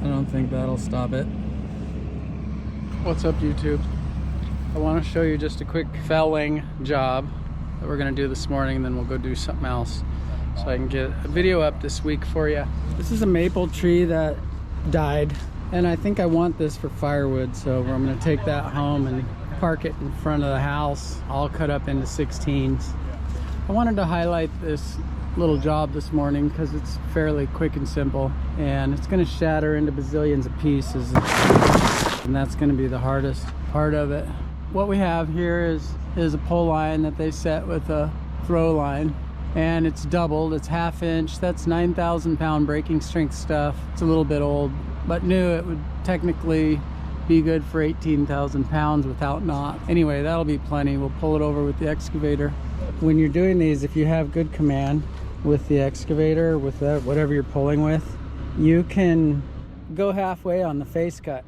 I don't think that'll stop it. What's up, YouTube? I want to show you just a quick felling job that we're going to do this morning, and then we'll go do something else so I can get a video up this week for you. This is a maple tree that died, and I think I want this for firewood, so I'm going to take that home and park it in front of the house, all cut up into 16s. I wanted to highlight this little job this morning because it's fairly quick and simple, and it's going to shatter into bazillions of pieces, and that's going to be the hardest part of it. What we have here is a pull line that they set with a throw line, and it's doubled. It's 1/2 inch. That's 9,000 pound breaking strength stuff. It's a little bit old, but new. It would technically be good for 18,000 pounds without knot. Anyway, that'll be plenty. We'll pull it over with the excavator. When you're doing these, if you have good command with the excavator, with whatever you're pulling with, you can go halfway on the face cut.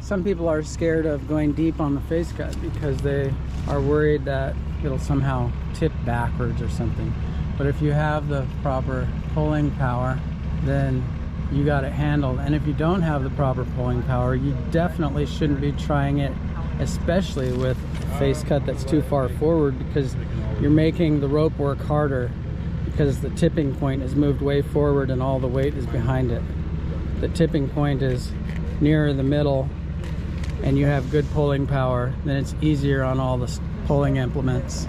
Some people are scared of going deep on the face cut because they are worried that it'll somehow tip backwards or something. But if you have the proper pulling power, then you got it handled. And if you don't have the proper pulling power, you definitely shouldn't be trying it, especially with a face cut that's too far forward, because you're making the rope work harder because the tipping point is moved way forward and all the weight is behind it. The tipping point is nearer the middle and you have good pulling power, then it's easier on all the pulling implements.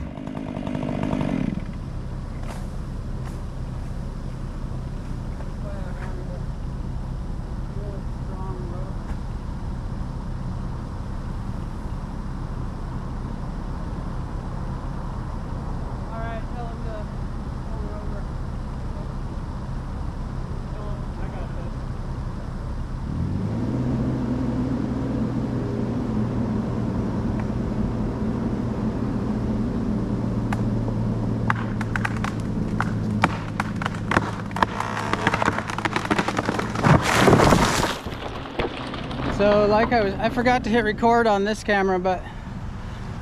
So like I forgot to hit record on this camera, but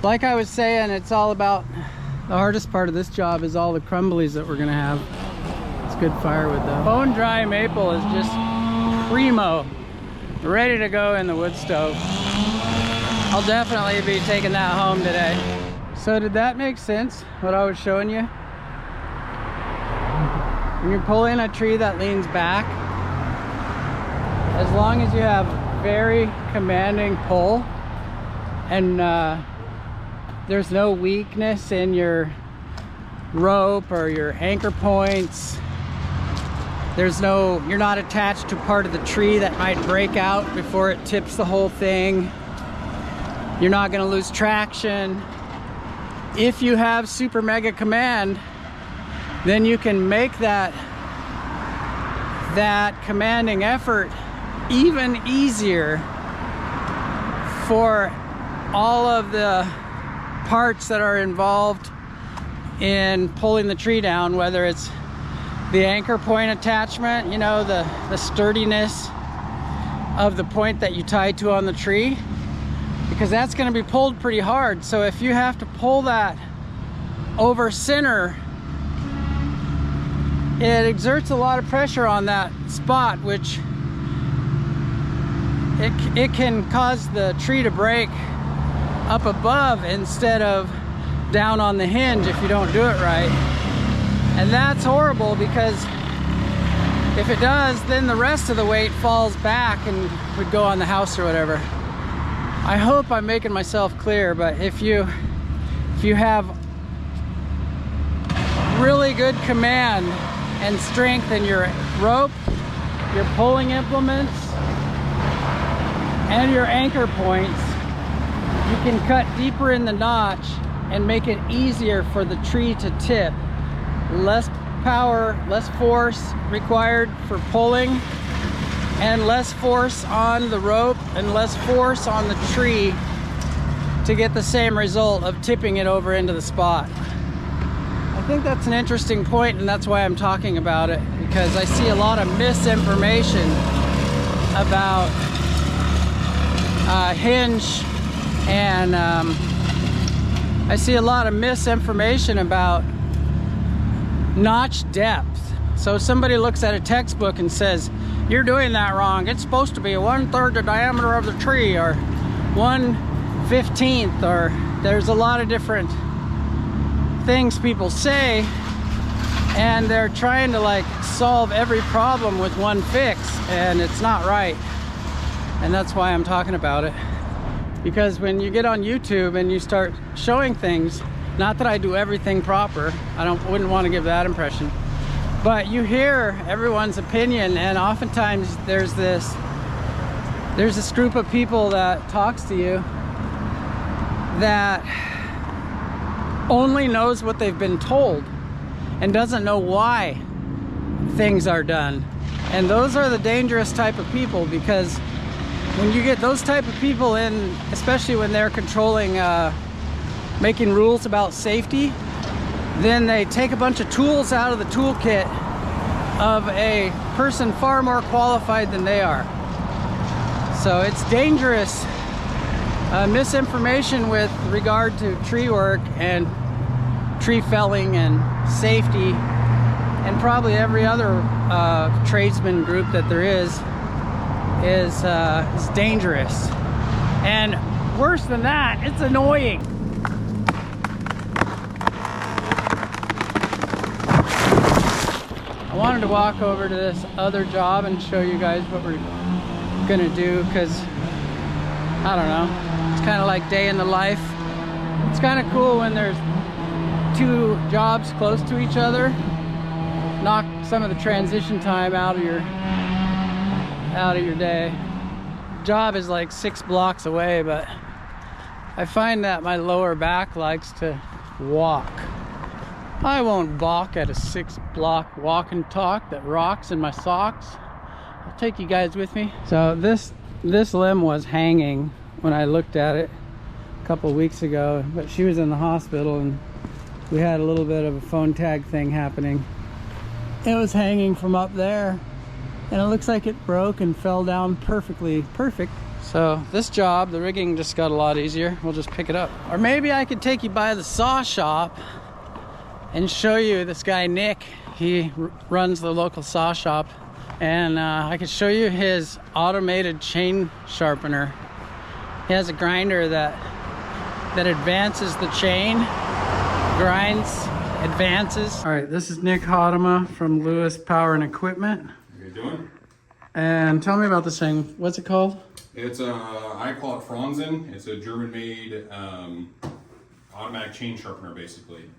like I was saying, it's all about, the hardest part of this job is all the crumblies that we're gonna have. It's good firewood though. Bone dry maple is just primo, ready to go in the wood stove. I'll definitely be taking that home today. So did that make sense, what I was showing you? When you're pulling a tree that leans back, as long as you have very commanding pull and there's no weakness in your rope or your anchor points, you're not attached to part of the tree that might break out before it tips the whole thing, you're not going to lose traction. If you have super mega command, then you can make that commanding effort even easier for all of the parts that are involved in pulling the tree down, whether it's the anchor point attachment, you know, the sturdiness of the point that you tie to on the tree, because that's going to be pulled pretty hard. So if you have to pull that over center, it exerts a lot of pressure on that spot, which it can cause the tree to break up above instead of down on the hinge if you don't do it right. And that's horrible, because if it does, then the rest of the weight falls back and would go on the house or whatever. I hope I'm making myself clear, but if you have really good command and strength in your rope, your pulling implements, and your anchor points, you can cut deeper in the notch and make it easier for the tree to tip. Less power, less force required for pulling, and less force on the rope and less force on the tree to get the same result of tipping it over into the spot. I think that's an interesting point, and that's why I'm talking about it, because I see a lot of misinformation about hinge, and I see a lot of misinformation about notch depth. So somebody looks at a textbook and says you're doing that wrong. It's supposed to be 1/3 the diameter of the tree, or 1/15, or there's a lot of different things people say, and they're trying to like solve every problem with one fix, and it's not right. And that's why I'm talking about it, because when you get on YouTube and you start showing things, not that I do everything proper, wouldn't want to give that impression, but you hear everyone's opinion, and oftentimes there's this group of people that talks to you that only knows what they've been told and doesn't know why things are done. And those are the dangerous type of people, because when you get those type of people in, especially when they're controlling, making rules about safety, then they take a bunch of tools out of the toolkit of a person far more qualified than they are. So it's dangerous. Misinformation with regard to tree work and tree felling and safety, and probably every other tradesman group that there is dangerous. And worse than that, it's annoying. I wanted to walk over to this other job and show you guys what we're gonna do, because I don't know, it's kind of like day in the life. It's kind of cool when there's two jobs close to each other. Knock some of the transition time out of your day. Job is like 6 blocks away, but I find that my lower back likes to walk. I won't balk at a 6-block walk and talk that rocks in my socks. I'll take you guys with me. So this limb was hanging when I looked at it a couple weeks ago, but she was in the hospital and we had a little bit of a phone tag thing happening. It was hanging from up there, and it looks like it broke and fell down perfect. So this job, the rigging just got a lot easier. We'll just pick it up. Or maybe I could take you by the saw shop and show you this guy Nick. He runs the local saw shop, and I could show you his automated chain sharpener. He has a grinder that advances the chain, grinds, advances. All right, this is Nick Hodema from Lewis Power and Equipment. How you doing? And tell me about this thing. What's it called? It's I call it Franzen. It's a German-made automatic chain sharpener, basically.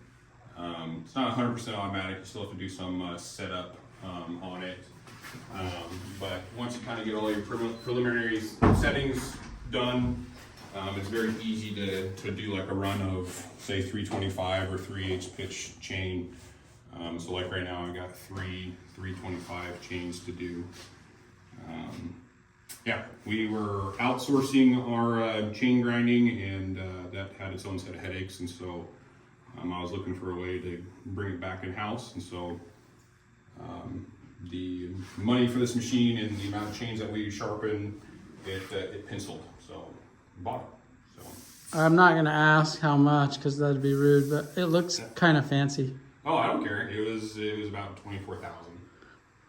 It's not 100% automatic. You still have to do some setup on it. But once you kind of get all your preliminary settings done, it's very easy to do like a run of, say, 325 or 3/8 pitch chain. So like right now, I got 325 chains to do. Yeah, we were outsourcing our chain grinding, and that had its own set of headaches, and so I was looking for a way to bring it back in-house, and so the money for this machine and the amount of chains that we sharpen, it penciled, so bought it. So I'm not gonna ask how much, because that'd be rude, but it looks kind of fancy. Oh, I don't care. It was about 24,000.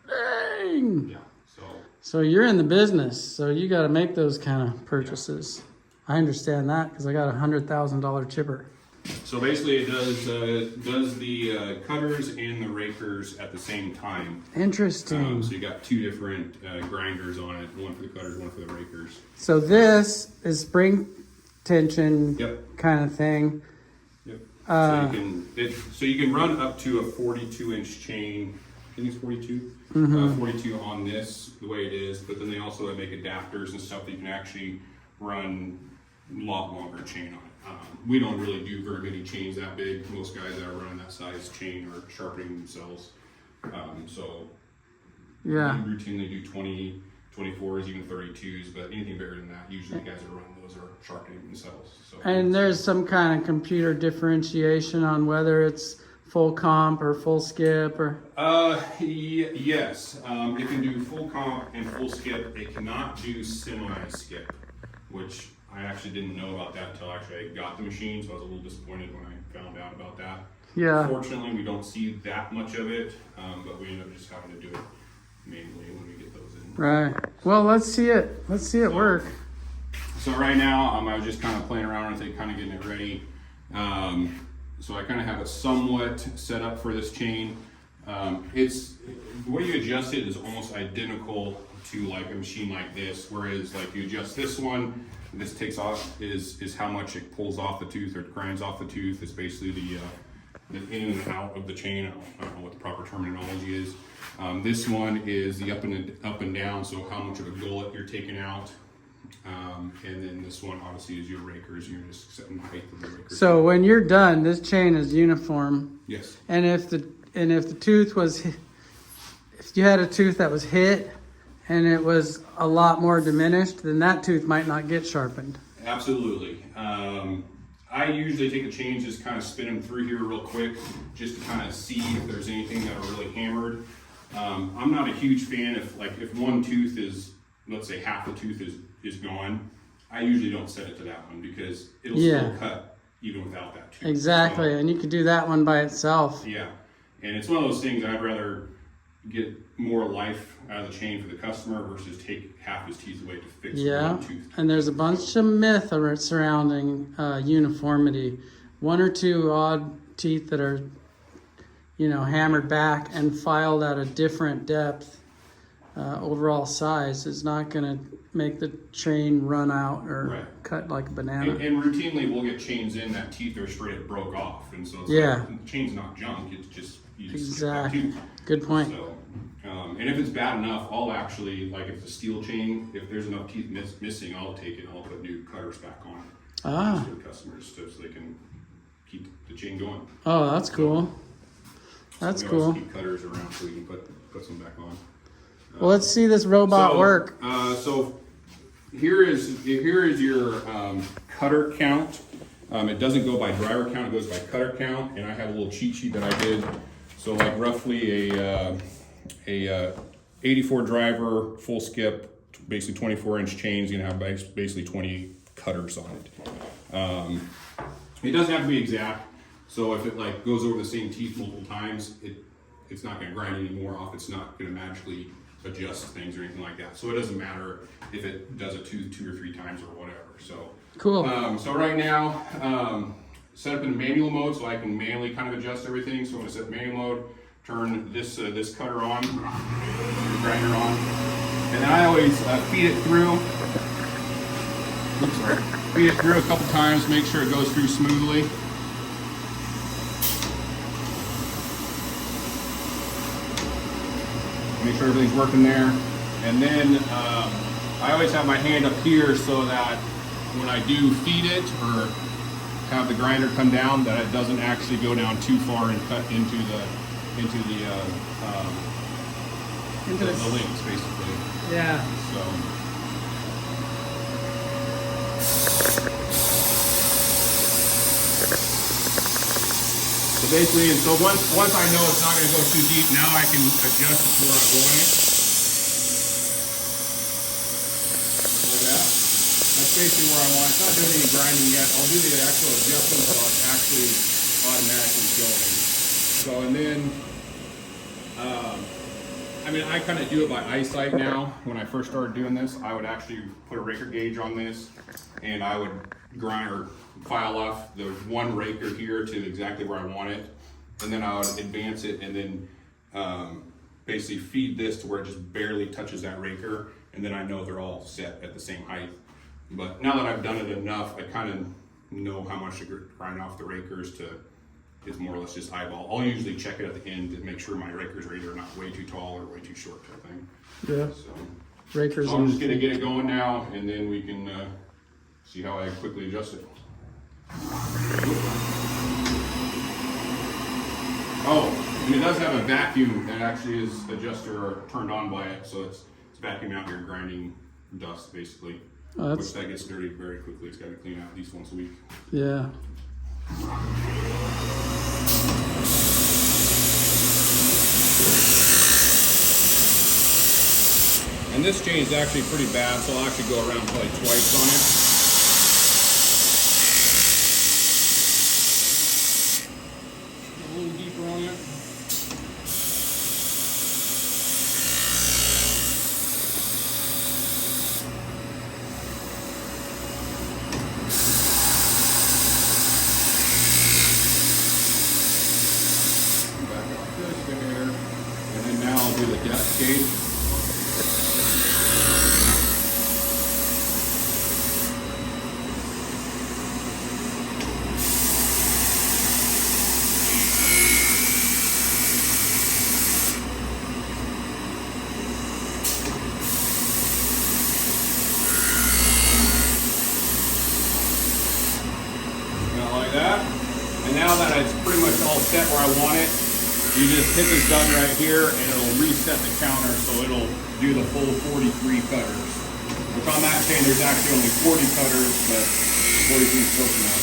Dang! Yeah. So you're in the business, so you got to make those kind of purchases. Yeah. I understand that, because I got a $100,000 chipper. So basically, it does the cutters and the rakers at the same time. Interesting. So you got two different grinders on it, one for the cutters, one for the rakers. So this is spring tension. Yep. Kind of thing. Yep. So you can run up to a 42-inch chain. I think it's 42. 42 on this, the way it is, but then they also make adapters and stuff that you can actually run a lot longer chain on. We don't really do very many chains that big. Most guys that are running that size chain are sharpening themselves. So yeah, we routinely do 20, 24s, even 32s, but anything bigger than that, usually the guys that run those are sharpening themselves. So and there's some kind of computer differentiation on whether it's full comp or full skip, or yes, it can do full comp and full skip. It cannot do semi-skip, which I actually didn't know about that until actually I got the machine, so I was a little disappointed when I found out about that. Yeah. Fortunately, we don't see that much of it, but we end up just having to do it manually when we get those in. Right. Well, let's see it. Let's see it work. So right now, I was just kind of playing around with it, kind of getting it ready. So I kind of have it somewhat set up for this chain. It's the way you adjust it is almost identical to like a machine like this. Whereas like you adjust this one, this takes off is how much it pulls off the tooth or grinds off the tooth. It's basically the in and out of the chain. I don't know what the proper terminology is. This one is the up and down. So how much of a gullet you're taking out. And then this one obviously is your rakers. You're just setting the height of the rakers. So when you're done, this chain is uniform. Yes. And if the tooth was, if you had a tooth that was hit and it was a lot more diminished, then that tooth might not get sharpened. Absolutely. I usually take the chains, just kind of spin them through here real quick, just to kind of see if there's anything that are really hammered. I'm not a huge fan if one tooth is, let's say half the tooth is gone. I usually don't set it to that one because it'll still cut even without that tooth. Exactly, So, and you could do that one by itself. yeah, and it's one of those things I'd rather get more life out of the chain for the customer versus take half his teeth away to fix one tooth. And there's a bunch of myth surrounding uniformity. One or two odd teeth that are, hammered back and filed at a different depth, overall size is not going to make the chain run out or cut like a banana. And routinely we'll get chains in that teeth are straight up broke off, and so it's like, the chain's not junk. It's just Exactly. Good point. So, and if it's bad enough, I'll actually, like if it's a steel chain, if there's enough teeth missing, I'll take it and I'll put new cutters back on it for the customers so they can keep the chain going. Oh, that's cool. That's we cool. Also keep cutters around so we can put some back on. Well, let's see this robot work. So here is your cutter count. It doesn't go by driver count; it goes by cutter count. And I have a little cheat sheet that I did. So like roughly a 84 driver full skip, basically 24-inch chains. You're gonna have basically 20 cutters on it. It doesn't have to be exact. So if it like goes over the same teeth multiple times, it's not gonna grind any more off. It's not gonna magically adjust things or anything like that. So it doesn't matter if it does it two or three times or whatever. So cool. So right now, set up in manual mode so I can manually kind of adjust everything. So I'm gonna set manual mode, turn this cutter on, the grinder on, and then I always feed it through. Oops, sorry. Feed it through a couple times, make sure it goes through smoothly. Make sure everything's working there. And then I always have my hand up here so that when I do feed it or have the grinder come down, that it doesn't actually go down too far and cut into the links, basically. Yeah. So basically, and so once I know it's not going to go too deep, now I can adjust it to where I want it. Like that. That's basically where I want it. It's not doing any grinding yet. I'll do the actual adjustment while it's actually automatically going. So, and then, I kind of do it by eyesight now. When I first started doing this, I would actually put a raker gauge on this, and I would grind or file off the one raker here to exactly where I want it, and then I would advance it and then basically feed this to where it just barely touches that raker, and then I know they're all set at the same height. But now that I've done it enough, I kind of know how much to grind off the rakers to. It's more or less just eyeball. I'll usually check it at the end to make sure my rakers are either not way too tall or way too short type thing. Yeah. So, Rakers. I'm just gonna get it going now, and then we can see how I quickly adjust it. Oh, and it does have a vacuum that actually is adjusted or turned on by it, so it's vacuuming out your grinding dust basically. Which that gets dirty very quickly. It's got to be cleaned out at least once a week. Yeah. And this chain is actually pretty bad, so I'll actually go around probably twice on it. A little deeper on it. do the depth gauge. Like that. And now that it's pretty much all set where I want it, you just hit this button right here and it'll reset the counter, so it'll do the full 43 cutters. Which on that chain there's actually only 40 cutters, but 43 is close enough.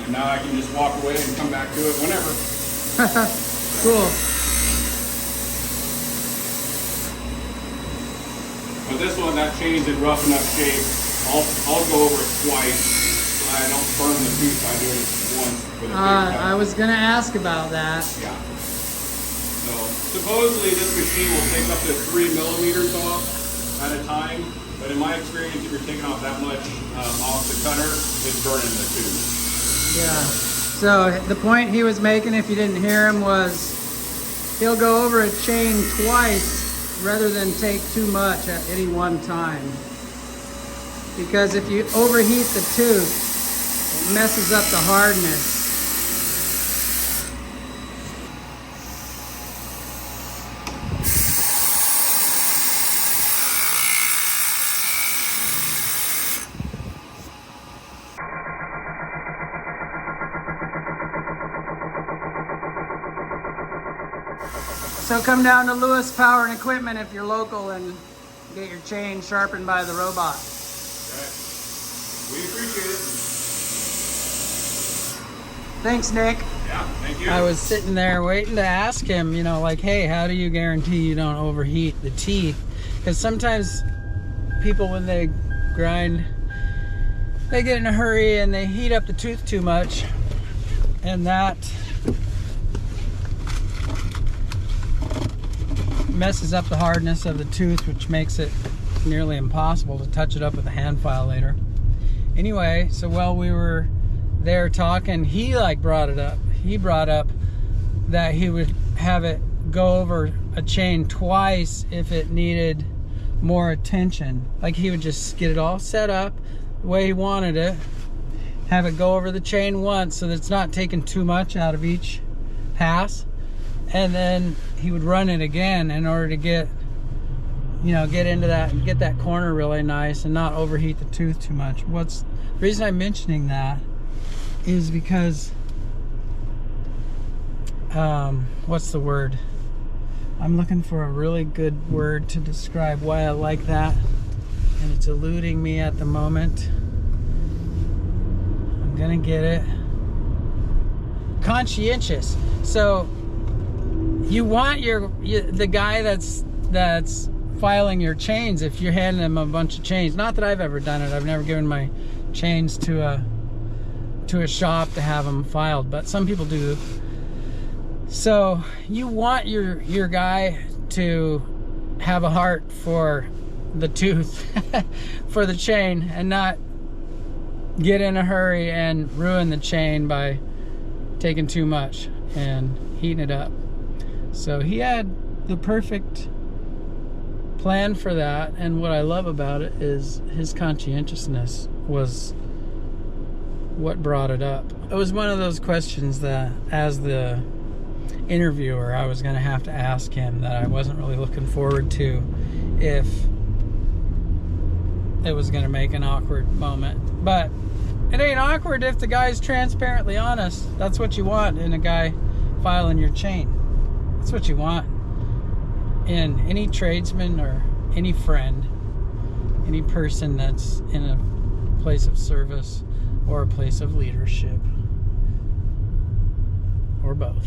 And now I can just walk away and come back to it whenever. Cool. But this one, that chain's in rough enough shape. I'll go over it twice so I don't burn the tooth by doing it once with a big cut. I was gonna ask about that. Yeah. So supposedly this machine will take up to 3 millimeters off at a time, but in my experience, if you're taking off that much off the cutter, it's burning the tooth. Yeah. So the point he was making, if you didn't hear him, was he'll go over a chain twice rather than take too much at any one time. Because if you overheat the tooth, it messes up the hardness. So come down to Lewis Power and Equipment if you're local and get your chain sharpened by the robot. We appreciate it. Thanks, Nick. Yeah, thank you. I was sitting there waiting to ask him, you know, like, hey, how do you guarantee you don't overheat the teeth? Because sometimes people, when they grind, they get in a hurry and they heat up the tooth too much, and that messes up the hardness of the tooth, which makes it nearly impossible to touch it up with a hand file later. Anyway, so while we were there talking, he brought it up. He brought up that he would have it go over a chain twice if it needed more attention. Like he would just get it all set up the way he wanted it, have it go over the chain once so that it's not taking too much out of each pass, and then he would run it again in order to get into that and get that corner really nice and not overheat the tooth too much. The reason I'm mentioning that is because what's the word? I'm looking for a really good word to describe why I like that, and it's eluding me at the moment. I'm gonna get it. Conscientious. So you want the guy that's filing your chains, if you're handing him a bunch of chains. Not that I've ever done it. I've never given my chains to a shop to have them filed, but some people do. So you want your guy to have a heart for the tooth, for the chain, and not get in a hurry and ruin the chain by taking too much and heating it up. So he had the perfect plan for that, and what I love about it is his conscientiousness was what brought it up. It was one of those questions that, as the interviewer, I was going to have to ask him that I wasn't really looking forward to if it was going to make an awkward moment. But it ain't awkward if the guy's transparently honest. That's what you want in a guy filing your chain. That's what you want in any tradesman or any friend, any person that's in a place of service or a place of leadership, or both.